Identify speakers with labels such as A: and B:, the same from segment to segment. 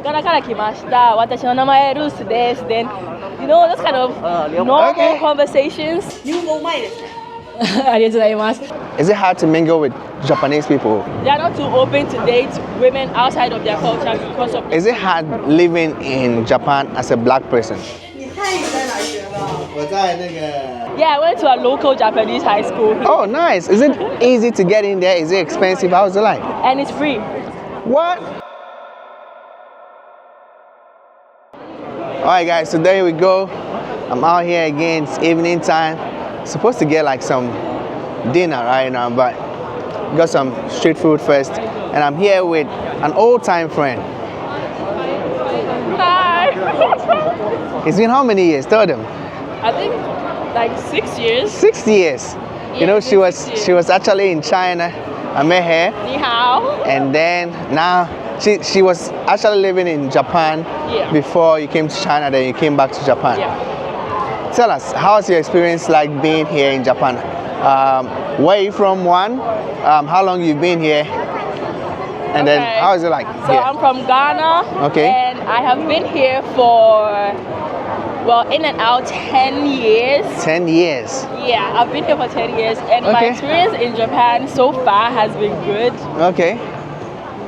A: Kanakarakimashita, watashi no namae Rusu desu. Then, you know, those kind of normal conversations.
B: Is it hard to mingle with Japanese people?
A: They are not too open to date women outside of their culture because of.
B: Is it hard living in Japan as a black person?
A: Yeah, I went to a local Japanese high school.
B: Oh, nice. Is it easy to get in there? Is it expensive? How's it like?
A: And it's free.
B: What? Alright guys, so there we go. I'm out here again, it's evening time. Supposed to get like some dinner right now, but got some street food first. And I'm here with an old-time friend.
A: Hi.
B: It's been how many years? Tell them.
A: I think like 6 years.
B: 6 years. You know, she was actually in China. I met her.
A: Ni hao.
B: And then now she was actually living in Japan before you came to China, then you came back to Japan.
A: Yeah.
B: Tell us, how's your experience like being here in Japan? Where are you from, one? How long you've been here? And then how is it like
A: So
B: here?
A: I'm from Ghana.
B: Okay.
A: And I have been here for, well, in and out 10 years.
B: 10 years.
A: Yeah, I've been here for 10 years. And my experience in Japan so far has been good.
B: Okay.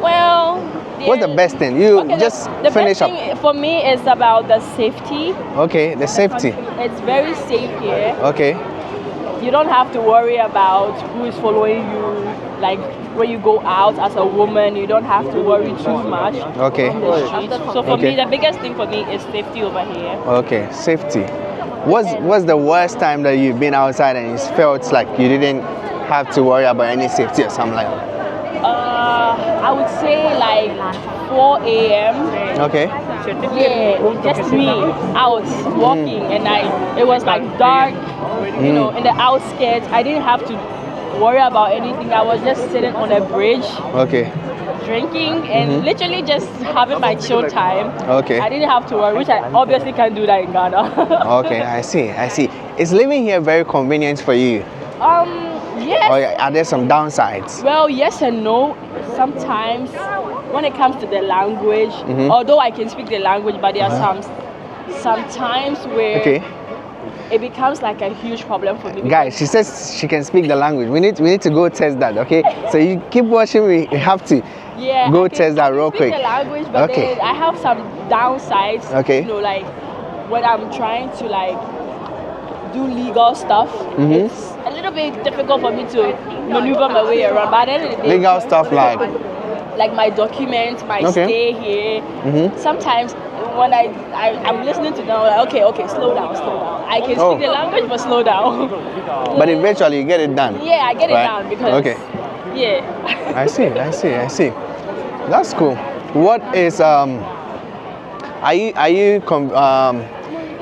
A: Well,
B: what's the best thing? You just
A: the
B: finish
A: best
B: up.
A: thing for me is about the safety.
B: Okay, the safety.
A: It's very safe here.
B: Okay.
A: You don't have to worry about who is following you. Like when you go out as a woman, you don't have to worry too much.
B: Okay.
A: On the streets. So for me, the biggest thing for me is safety over here.
B: Okay, safety. What's the worst time that you've been outside and you felt like you didn't have to worry about any safety or something like that?
A: I would say like 4 a.m.
B: Okay.
A: Yeah, just me out walking, and it was like dark, you know, in the outskirts. I didn't have to worry about anything. I was just sitting on a bridge.
B: Okay.
A: Drinking and literally just having my chill time.
B: Okay.
A: I didn't have to worry, which I obviously can't do that in Ghana.
B: Okay, I see. Is living here very convenient for you?
A: Yes.
B: Or are there some downsides?
A: Well, yes and no. Sometimes when it comes to the language, although I can speak the language, but there are some times where it becomes like a huge problem for me.
B: Guys, she says she can speak the language. We need to go test that, okay? So you keep watching me. You have to go test that real quick.
A: I can speak the language, but then I have some downsides.
B: Okay.
A: You know, like when I'm trying to like do legal stuff, it's a little bit difficult for me to maneuver my way around. But then
B: legal stuff like
A: my documents, my stay here. Sometimes when I'm listening to them, I'm like, okay, slow down. I can speak the language, but slow down.
B: But eventually you get it done.
A: Yeah, I get it done because. Yeah.
B: I see. That's cool. What is are you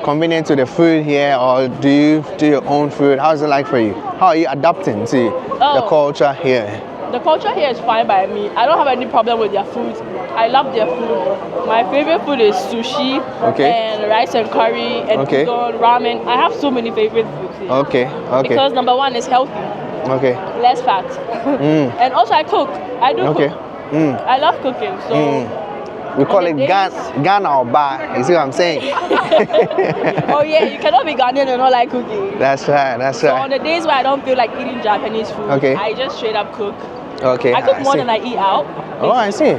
B: convenient to the food here, or do you do your own food? How's it like for you? How are you adapting to the culture here?
A: The culture here is fine by me. I don't have any problem with their food. I love their food. My favorite food is sushi and rice and curry and udon, ramen. I have so many favorite foods here.
B: Okay.
A: Because number one is healthy.
B: Okay.
A: Less fat. And also I cook. I do cook. I love cooking. So
B: we call it Ghana or Ba. You see what I'm saying?
A: Oh yeah, you cannot be Ghanaian and not like cooking.
B: That's right.
A: So on the days where I don't feel like eating Japanese food, I just straight up cook.
B: Okay.
A: I cook more than I eat out.
B: Oh, I see.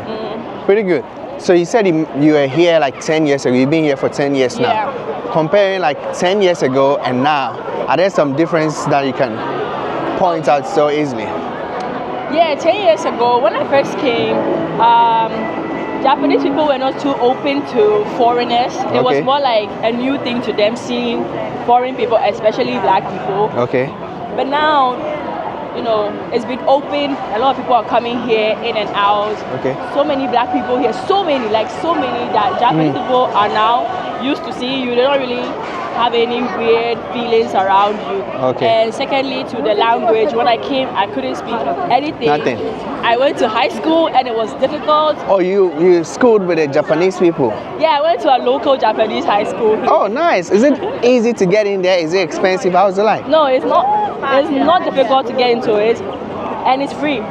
B: Pretty good. So you said you were here like 10 years ago. You've been here for 10 years now.
A: Yeah.
B: Comparing like 10 years ago and now, are there some differences that you can point out so easily?
A: Yeah, 10 years ago when I first came, Japanese people were not too open to foreigners. It was more like a new thing to them seeing foreign people, especially black people.
B: Okay.
A: But now, you know, it's been open. A lot of people are coming here in and out.
B: Okay.
A: So many black people here, so many that Japanese people are now used to seeing you. They don't really have any weird feelings around you.
B: Okay.
A: And secondly, to the language, when I came, I couldn't speak anything.
B: Nothing.
A: I went to high school and it was difficult.
B: Oh, you schooled with the Japanese people?
A: Yeah, I went to a local Japanese high school.
B: Oh, nice. Is it easy to get in there? Is it expensive? How's it like?
A: No, it's not. It's not difficult to get into it, and it's free.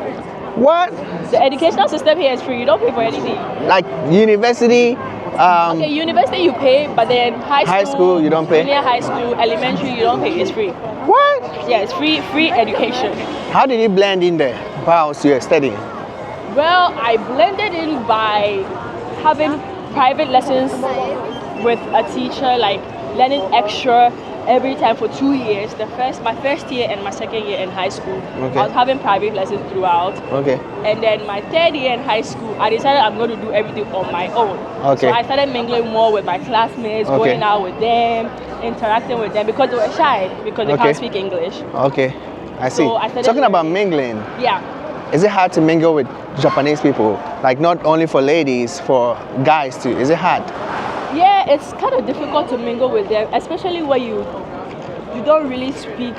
B: What?
A: The educational system here is free. You don't pay for anything.
B: Like university?
A: Okay, university you pay, but then
B: High school, you don't pay?
A: Junior high school, elementary, you don't pay. It's free.
B: What?
A: Yeah, it's free education.
B: How did you blend in there whilst you were studying?
A: Well, I blended in by having private lessons with a teacher, like learning extra every time for 2 years. My first year and my second year in high school,
B: Okay.
A: I was having private lessons throughout.
B: Okay.
A: And then my third year in high school, I decided I'm going to do everything on my own.
B: Okay.
A: So I started mingling more with my classmates,
B: Okay.
A: going out with them, interacting with them because they were shy because they
B: Okay.
A: can't speak English.
B: Okay. I see.
A: So I started
B: Talking about
A: learning.
B: mingling,
A: Yeah.
B: is it hard to mingle with Japanese people? Like not only for ladies, for guys too. Is it hard?
A: Yeah, it's kind of difficult to mingle with them, especially when you don't really speak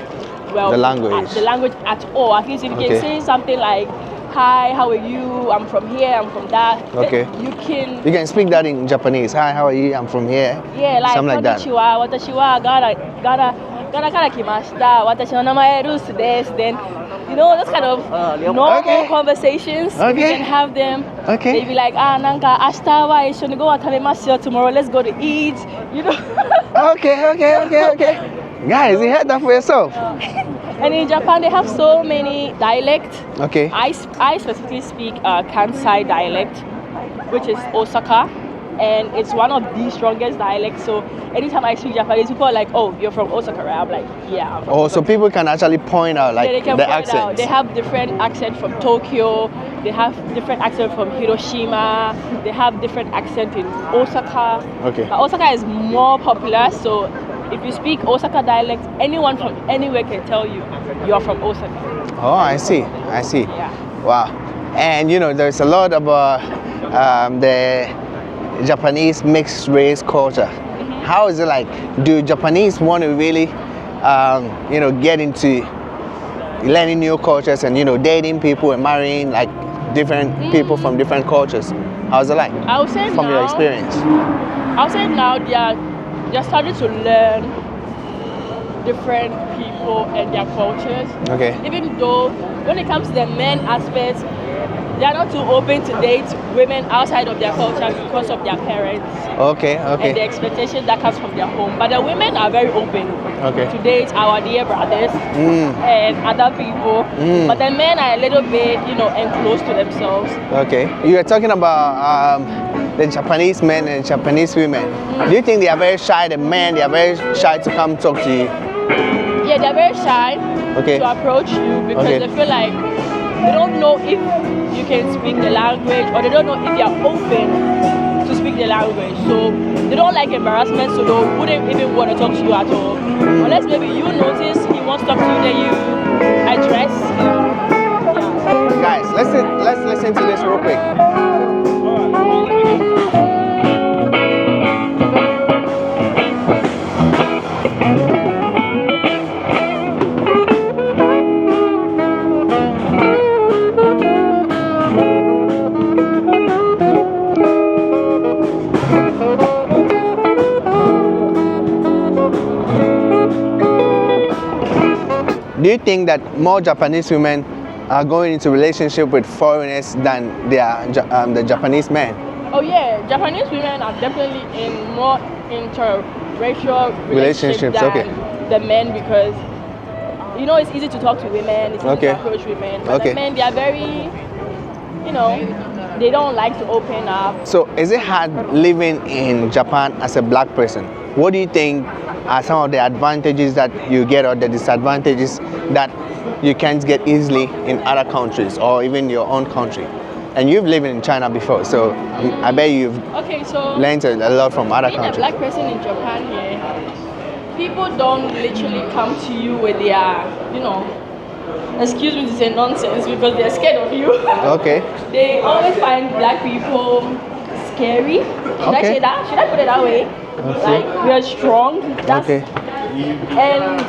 A: well
B: The language.
A: the language at all. At least if you
B: Okay.
A: can say something like, "Hi, how are you? I'm from here. I'm from that."
B: Okay.
A: You can.
B: You can speak that in Japanese. Hi, how are you? I'm from here.
A: Yeah, like
B: Something like that.
A: konnichiwa, watashi wa gara kara kimashita, watashi no namae Rusu desu. Then, those kind of normal
B: Okay.
A: conversations.
B: Okay.
A: You can have them.
B: Okay.
A: They'd be like, nanka ashita wa ishoni go watabemasu yo, tomorrow let's go to eat.
B: Okay. Guys, you heard that for yourself.
A: And in Japan, they have so many dialects.
B: Okay.
A: I specifically speak Kansai dialect, which is Osaka, and it's one of the strongest dialects. So anytime I speak Japanese, people are like, "Oh, you're from Osaka, right?" I'm like, "Yeah." I'm from
B: Oh,
A: Osaka.
B: so people can actually point out like
A: Yeah, they can
B: the
A: point out.
B: accents.
A: They have different accent from Tokyo. They have different accent from Hiroshima. They have different accent in Osaka.
B: Okay.
A: But Osaka is more popular, so if you speak Osaka dialect, anyone from anywhere can tell you you're from Osaka.
B: Oh, I see.
A: Yeah.
B: Wow. And there's a lot about the Japanese mixed race culture.
A: Mm-hmm.
B: How is it like? Do Japanese want to really, get into learning new cultures and dating people and marrying like different people from different cultures? How's it like?
A: I would say
B: from
A: now,
B: your experience?
A: I would say now they're starting to learn different people and their cultures.
B: Okay.
A: Even though when it comes to the men aspect, they are not too open to date women outside of their culture because of their parents
B: Okay.
A: and the expectation that comes from their home. But the women are very open
B: Okay.
A: to date our dear brothers
B: Mm.
A: and other people.
B: Mm.
A: But the men are a little bit, enclosed to themselves.
B: Okay. You were talking about the Japanese men and Japanese women. Do you think they are very shy? The men, they are very shy to come talk to you.
A: Yeah, they're very shy
B: Okay.
A: to approach you because
B: Okay.
A: they feel like they don't know if you can speak the language or they don't know if you're open to speak the language. So they don't like embarrassment, so they wouldn't even want to talk to you at all. Unless maybe you notice he wants to talk to you, then you address him. Yeah.
B: Guys, let's listen to this real quick. Do you think that more Japanese women are going into relationship with foreigners than the Japanese men?
A: Oh yeah, Japanese women are definitely in more interracial relationships than
B: okay.
A: the men because it's easy to talk to women, it's easy
B: Okay.
A: to approach women. But
B: Okay.
A: the men, they are very, they don't like to open up.
B: So is it hard living in Japan as a black person? What do you think are some of the advantages that you get or the disadvantages that you can't get easily in other countries or even your own country? And you've lived in China before, so I bet you've
A: Okay, so
B: learned a lot from other
A: being a
B: countries.
A: black person in Japan here, people don't literally come to you with their, excuse me to say nonsense because they're scared of you.
B: Okay.
A: They always find black people scary. Should I
B: Okay.
A: say that? Should I put it that way? Like we are strong. That's,
B: Okay.
A: And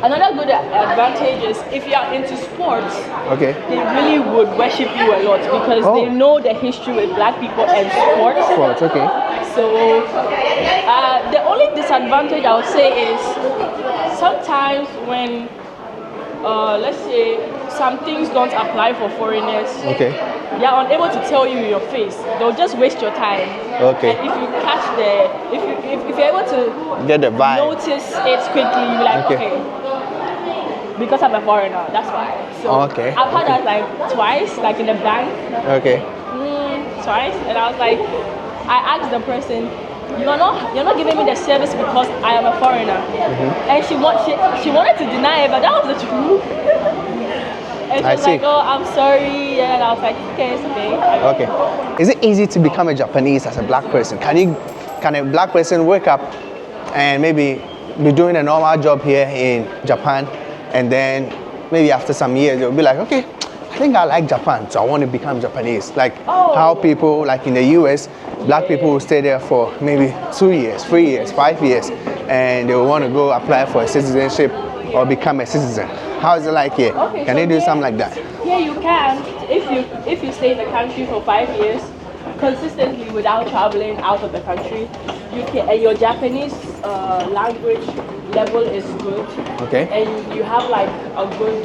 A: another good advantage is if you are into sports,
B: Okay.
A: they really would worship you a lot because
B: Oh.
A: they know the history with black people and sports.
B: Sports. Okay.
A: So the only disadvantage I would say is sometimes when let's say some things don't apply for foreigners.
B: Okay.
A: They are unable to tell you in your face. They'll just waste your time.
B: Okay.
A: And if you catch if you're able to
B: Get the vibe.
A: notice it quickly, you'll be like, okay. Because I'm a foreigner, that's why. So
B: Okay.
A: I've had that like twice, like in the bank.
B: Okay.
A: Twice, and I was like, I asked the person, you're not giving me the service because I am a foreigner. And she wanted to deny it, but that was the truth. And she was like, oh, I'm sorry. And I was like, okay, it's okay.
B: Okay. Is it easy to become a Japanese as a black person? Can a black person wake up and maybe be doing a normal job here in Japan, and then maybe after some years they'll be like, okay, I think I like Japan, so I want to become Japanese. Like how people, like in the US, black people will stay there for maybe 2 years, 3 years, 5 years, and they will want to go apply for a citizenship or become a citizen. How is it like here?
A: Okay,
B: can
A: so
B: you do something like that?
A: Yeah, you can. If you stay in the country for 5 years consistently without traveling out of the country, you can. And your Japanese language level is good.
B: Okay.
A: And you have like a good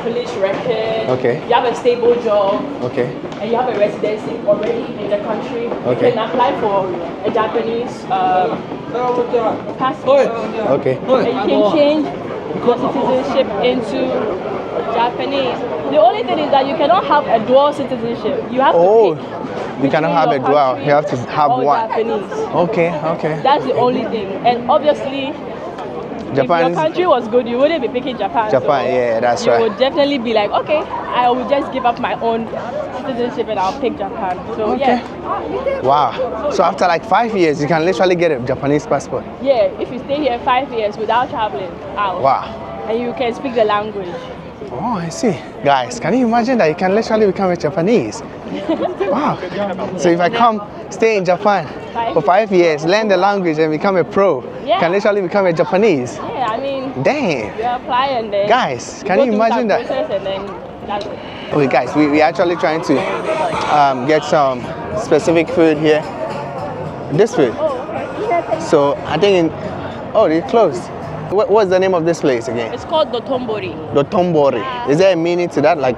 A: police record.
B: Okay.
A: You have a stable job.
B: Okay.
A: And you have a residency already in the country.
B: Okay.
A: You can apply for a Japanese passport.
B: Okay.
A: And you can change your citizenship into Japanese. The only thing is that you cannot have a dual citizenship. You have to pick.
B: You cannot have a dual. You have to have one.
A: Japanese.
B: Okay. Okay.
A: That's the only thing. And obviously,
B: Japan.
A: If your country was good, you wouldn't be picking Japan.
B: Japan, yeah, that's right.
A: You would definitely be like, okay, I will just give up my own citizenship and I'll pick Japan. So
B: okay.
A: Yeah.
B: Wow. So after like 5 years, you can literally get a Japanese passport.
A: Yeah, if you stay here 5 years without traveling out.
B: Wow.
A: And you can speak the language.
B: Oh, I see. Guys, can you imagine that you can literally become a Japanese? Wow. So if I come, stay in Japan for 5 years, learn the language and become a pro, can literally become a Japanese.
A: Yeah, I mean,
B: damn.
A: You apply and then
B: guys, can you imagine that?
A: And then that's it.
B: Okay, guys, we're actually trying to get some specific food here. This food.
A: Oh, okay.
B: So I think they closed. What's the name of this place again?
A: It's called Dotonbori.
B: Dotonbori. Is there a meaning to that, like,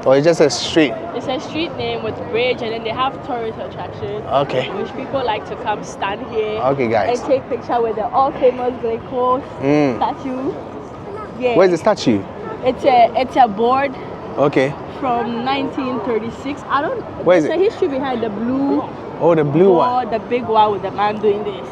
B: or it's just a street?
A: It's a street name with bridge, and then they have tourist attractions.
B: Okay.
A: Which people like to come stand here.
B: Okay, guys.
A: And take picture with the all famous Greco statue. Yeah.
B: Where's the statue?
A: It's a board.
B: Okay.
A: From 1936. I don't.
B: Where is it?
A: There's a history behind the blue.
B: Oh, the blue
A: board,
B: one.
A: The big one with the man doing this.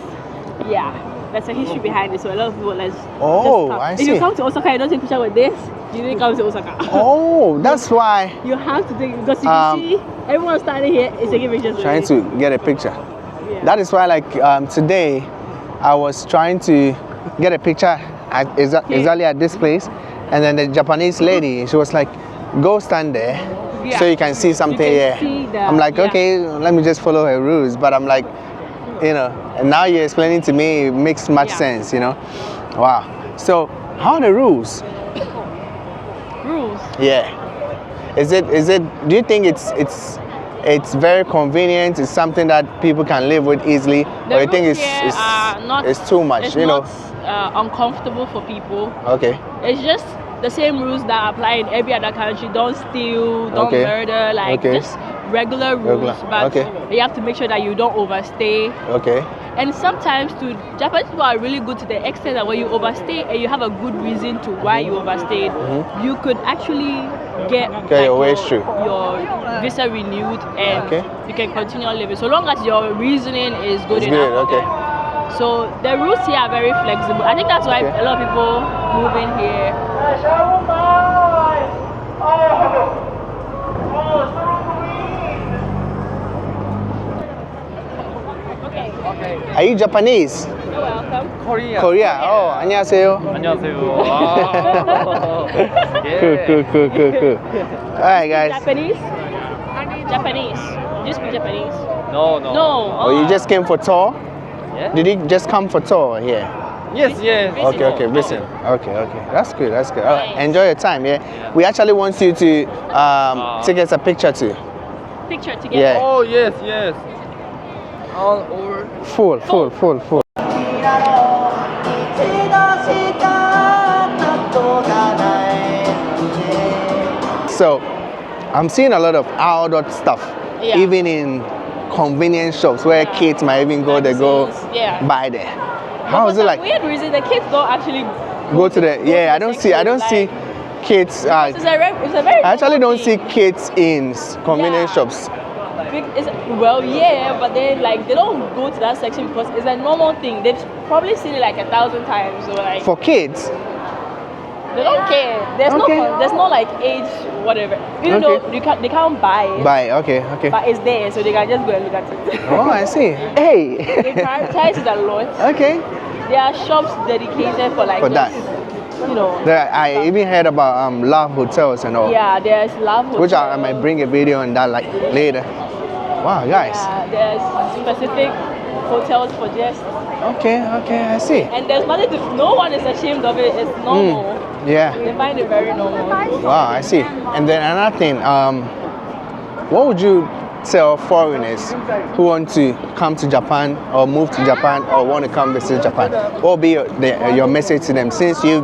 A: Yeah. There's a history behind it, so a lot of people just
B: I see.
A: If you come to Osaka, you don't take picture with this, you didn't come to Osaka.
B: Oh, that's why.
A: You have to take it because you can see everyone standing here is taking pictures.
B: Trying to get a picture. Yeah. That is why, like today, I was trying to get a picture exactly at this place, and then the Japanese lady, she was like, "Go stand there, so you can see something here." I'm like, okay, let me just follow her rules, but I'm like, you know, and now you're explaining to me, it makes much sense, you know. Wow. So how are the rules?
A: Rules?
B: Yeah. Is it do you think it's very convenient, it's something that people can live with easily, or you think it's too much, you know?
A: Uncomfortable for people.
B: Okay.
A: It's just the same rules that apply in every other country. Don't steal, don't murder, like just regular rules, but you have to make sure that you don't overstay. Okay. And sometimes Japanese people are really good to the extent that when you overstay and you have a good reason to why you overstayed, you could actually get your visa renewed and you can continue living so long as your reasoning is good enough. So the rules here are very flexible. I think that's why a lot of people move in here.
B: Are you Japanese?
A: You're welcome.
B: Korea. Oh, 안녕하세요.
C: 안녕하세요.
B: Cool. Alright, guys.
A: Japanese. Do you speak Japanese?
C: No.
B: Oh, you just came for tour?
C: Yeah.
B: Did you just come for tour here?
C: Yes.
B: Okay, listen. Okay. That's good. Enjoy your time, yeah? We actually want you to take us a picture too.
A: Picture together?
B: Yeah.
C: Oh, yes. All over.
B: Full. So I'm seeing a lot of outdoor stuff,
A: Yeah.
B: even in convenience shops where kids might even go, they go
A: Yeah.
B: buy there.
A: But
B: How
A: for
B: is it
A: some
B: like?
A: weird reason, the kids don't actually
B: Go to the I don't see kids.
A: It's a very
B: I actually
A: normal
B: don't see
A: thing.
B: kids in convenience
A: Yeah.
B: shops.
A: Well, yeah, but then like they don't go to that section because it's a normal thing. They've probably seen it like 1,000 times. So like
B: For kids,
A: they don't care.
B: Okay.
A: There's no like age whatever. Even
B: Okay.
A: though they can't buy it,
B: okay.
A: but it's there, so they can just go and look at it.
B: Oh, I see.
A: They
B: Hey.
A: prioritize it a lot.
B: Okay.
A: There are shops dedicated for like
B: For that.
A: you know.
B: I even heard about love hotels and all.
A: Yeah, there's love
B: Which I
A: hotels.
B: might bring a video on that like later. Wow, guys.
A: There's specific hotels for just,
B: Okay, I see.
A: and there's nothing to, no one is ashamed of it. It's normal.
B: Yeah.
A: They find it very normal.
B: Wow, I see. And then another thing, what would you tell foreigners who want to come to Japan or move to Japan or want to come visit Japan? What would be your message to them since I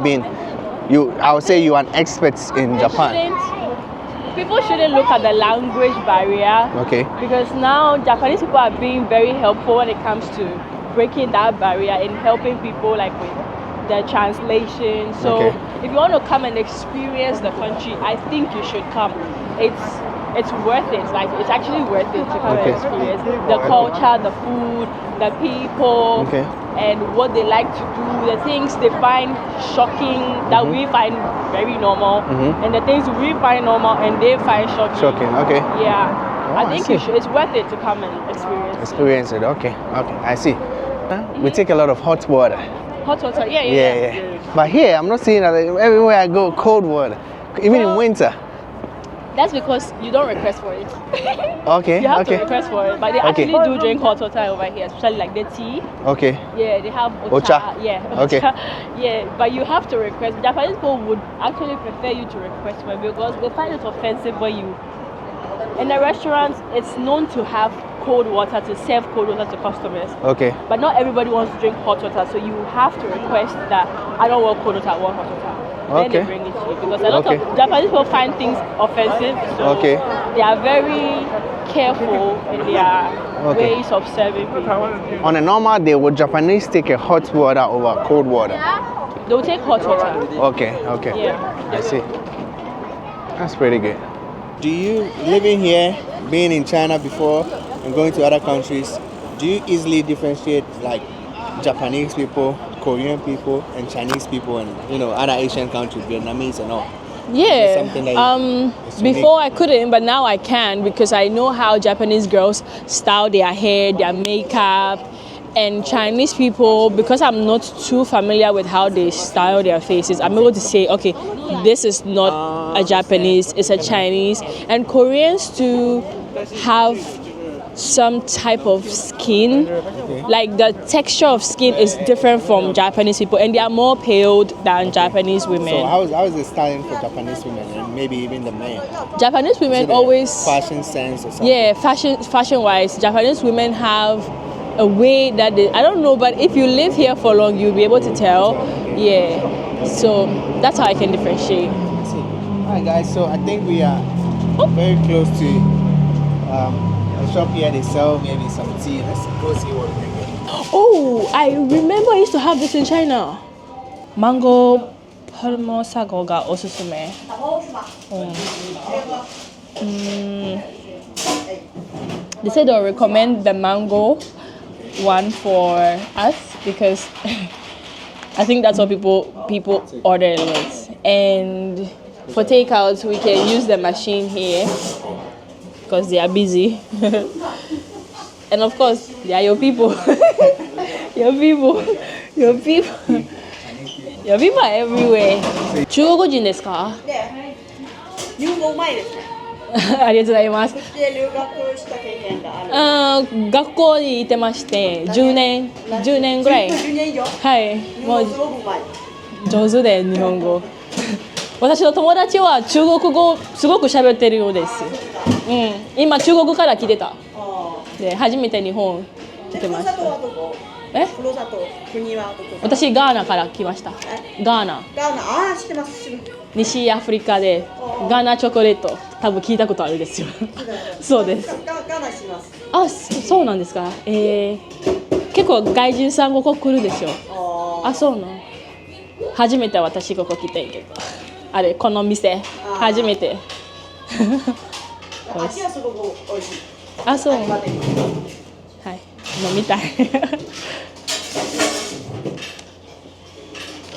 B: would say you are an expert in Japan.
A: People shouldn't look at the language barrier.
B: Okay.
A: Because now Japanese people are being very helpful when it comes to breaking that barrier and helping people like with the translation. So
B: Okay.
A: if you want to come and experience the country, I think you should come. It's worth it. Like it's actually worth it to come
B: Okay.
A: and experience the culture, the food, the people,
B: Okay.
A: and what they like to do, the things they find shocking that we find very normal, and the things we find normal and they find shocking.
B: Shocking, okay.
A: Yeah.
B: Oh,
A: I
B: I
A: think
B: see.
A: you should. It's worth it to come and experience.
B: Experience it, okay, I see. We take a lot of hot water.
A: Hot water, yeah.
B: But here, I'm not seeing that everywhere I go, cold water, even in
A: Well,
B: winter.
A: That's because you don't request for it.
B: Okay,
A: You have
B: okay,
A: to request for it. But they
B: Okay.
A: actually do drink hot water over here, especially like the tea.
B: okay.
A: Yeah, they have
B: Ocha.
A: Yeah.
B: Okay.
A: Ocha. Yeah, but you have to request. Japanese people would actually prefer you to request for it because they find it offensive when you. In the restaurants, it's known to have cold water, to serve cold water to customers.
B: Okay.
A: But not everybody wants to drink hot water, so you have to request that I don't want cold water, I want hot water. Then
B: Okay.
A: they bring it to you because a lot
B: Okay.
A: of Japanese people find things offensive, so
B: Okay.
A: they are very careful in their
B: Okay.
A: ways of serving people.
B: On a normal day, would Japanese take a hot water over cold water?
A: They'll take hot water.
B: Okay.
A: Yeah.
B: I see. That's pretty good. Do you, living here, being in China before and going to other countries, do you easily differentiate like Japanese people, Korean people, and Chinese people, and other Asian countries, Vietnamese and all?
A: Yeah.
B: Something that is
A: Before I couldn't, but now I can because I know how Japanese girls style their hair, their makeup, and Chinese people, because I'm not too familiar with how they style their faces, I'm able to say, okay, this is not a Japanese, it's a Chinese. And Koreans too have some type of skin, like the texture of skin is different from Japanese people, and they are more pale than Japanese women.
B: So how is the styling for Japanese women and maybe even the men?
A: Japanese women always
B: fashion sense or something?
A: Yeah, fashion wise, Japanese women have a way that I don't know, but if you live here for long, you'll be able to tell. Yeah, so that's how I can differentiate.
B: Alright guys, so I think we are very close to a shop here. They sell maybe some tea. Let's go see what we can get.
A: Oh, I remember I used to have this in China. Mango palmo sago ga osusume. They said they'll recommend the mango one for us because I think that's what people order a lot. And for takeouts, we can use the machine here because they are busy. And of course, they are your people. Your people are everywhere. 中国人ですか？
D: 日本語うまいですね。
A: ありがとうございます。
D: こっちで留学した経験がある。
A: 学校に行ってまして10年ぐらい。
D: 10年以上。
A: はい。もう
D: すごくうまい。
A: 上手で日本語。私の友達は中国語すごく喋ってるようです。今中国から来てた。で初めて日本来てました。
D: ふるさとはどこ？
A: え？
D: ふるさと国はどこ？
A: 私ガーナから来ました。ガーナ。
D: ガーナ、ああ知ってます。
A: 西アフリカでガーナチョコレート多分聞いたことあるですよそうです
D: ガナします。
A: あ、そうなんですか。結構外人さんここ来るでしょ。あ、そうなの。初めて私ここ来てんけど。あれ、この店初めて。
D: 味はすごく美味しい。
A: あ、そう。はい。飲みたい。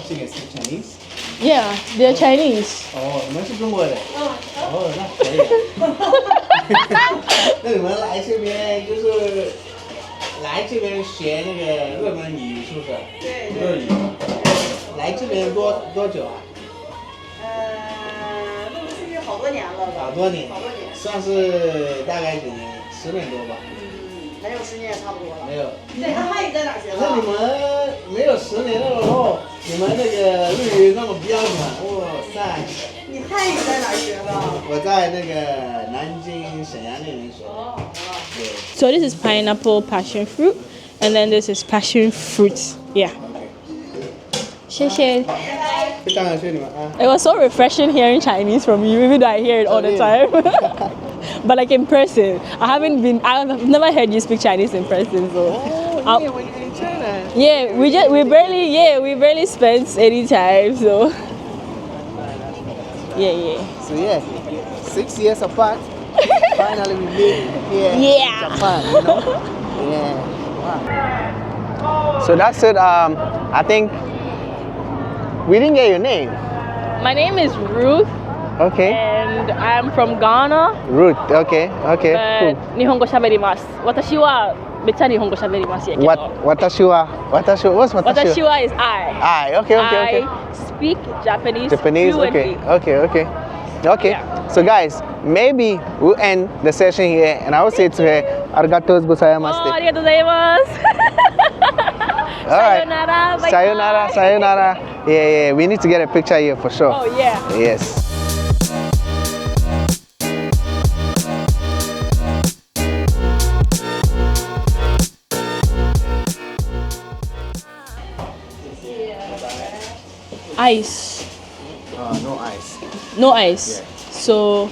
B: Chinese?
A: Yeah, they're Chinese.
B: Oh, 你们是中国人。哦，那可以。那你们来这边就是来这边学那个日本语是不是？
D: 对
B: 日语。来这边多久啊？
D: 陆陆续续好多年了。
B: 好多年。
D: 好多年。
B: 算是大概几年？10年多吧。
D: 没有10年也差不多了。
B: 没有。
D: 对，那汉语在哪儿学的？
B: 那你们没有10年的时候，你们那个日语那么标准，哇塞！
D: 你汉语在哪儿学的？
B: 我在那个南京沈阳那边学的。对。
A: So this is pineapple passion fruit, and then this is passion fruit. Yeah. 谢谢。
B: 非常感谢你们啊。
A: It was so refreshing hearing Chinese from you, even though I hear it all the time. But like in person, I've never heard you speak Chinese in person. So,
B: Oh, yeah, when you're in China.
A: yeah, we barely spent any time. So, yeah.
B: So yeah, 6 years apart. Finally we meet here
A: Yeah.
B: in Japan, you know? Yeah. Wow. So that's it. I think we didn't get your name.
A: My name is Ruth,
B: Okay.
A: and I'm from Ghana.
B: Ruth. Okay. Okay. Cool.
A: 日本語喋ります。私はめっちゃ日本語喋りますやけど。
B: Watashi wa? What's watashi?
A: 私は is I.
B: Okay.
A: I speak Japanese
B: Japanese.
A: fluently.
B: Okay.
A: Yeah.
B: So guys, maybe we'll end the session here, and I will say to her, "Arigatou
A: あ
B: gozaimasu."
A: りがとうございます。
B: All right.
A: さよなら。バイバイ。
B: Sayonara. Yeah. We need to get a picture here for sure.
A: Oh yeah.
B: Yes.
A: Ice.
B: No ice.
A: No ice.
B: Yeah.
A: So